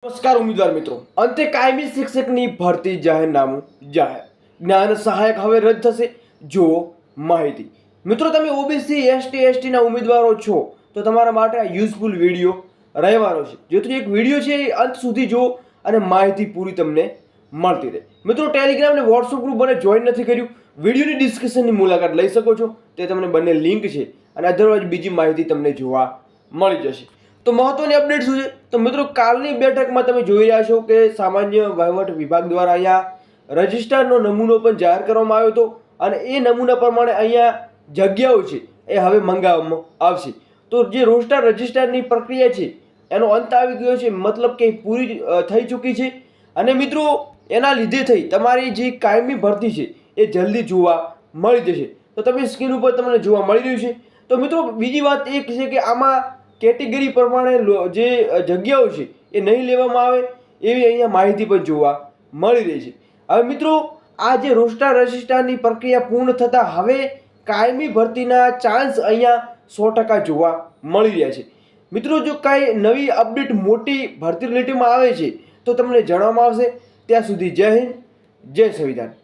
નમસ્કાર ઉમેદવાર મિત્રો, અંતે કાયમી શિક્ષકની ભરતી જાહેરનામું જાહેર. જ્ઞાન સહાયક હવે રદ થશે. જુઓ માહિતી. મિત્રો, તમે ઓબીસી એસટી ના ઉમેદવારો છો તો તમારા માટે આ યુઝફુલ વિડીયો રહેવાનો છે. જેથી એક વિડીયો છે એ અંત સુધી જુઓ અને માહિતી પૂરી તમને મળતી રહે. મિત્રો, ટેલિગ્રામ અને વોટ્સઅપ ગ્રુપ મને જોઈન નથી કર્યું, વિડીયોની ડિસ્ક્રિપ્શનની મુલાકાત લઈ શકો છો. તે તમને બંને લિંક છે અને અધરવાઇઝ બીજી માહિતી તમને જોવા મળી જશે. તો મહત્વની અપડેટ શું છે? તો મિત્રો, કાલની બેઠકમાં તમે જોઈ રહ્યા છો કે સામાન્ય વહીવટ વિભાગ દ્વારા અહીંયા રજિસ્ટરનો નમૂનો પણ જાહેર કરવામાં આવ્યો હતો અને એ નમૂના પ્રમાણે અહીંયા જગ્યાઓ છે એ હવે મંગાવવામાં આવશે. તો જે રોસ્ટર રજિસ્ટરની પ્રક્રિયા છે એનો અંત આવી ગયો છે, મતલબ કે પૂરી થઈ ચૂકી છે. અને મિત્રો, એના લીધે થઈ તમારી જે કાયમી ભરતી છે એ જલ્દી જોવા મળી જશે. તો તમે સ્ક્રીન ઉપર તમને જોવા મળી રહ્યું છે. તો મિત્રો, બીજી વાત એ છે કે આમાં કેટેગરી પ્રમાણે જે જગ્યાઓ છે એ નહીં લેવામાં આવે એવી અહીંયા માહિતી પણ જોવા મળી રહી છે. હવે મિત્રો, આ જે રોસ્ટર રજિસ્ટરની પ્રક્રિયા પૂર્ણ થતાં હવે કાયમી ભરતીના ચાન્સ અહીંયા 100% જોવા મળી રહ્યા છે. મિત્રો, જો કાંઈ નવી અપડેટ મોટી ભરતી રિલેટિવમાં આવે છે તો તમને જણાવવામાં આવશે. ત્યાં સુધી જય હિન્દ, જય સંવિધાન.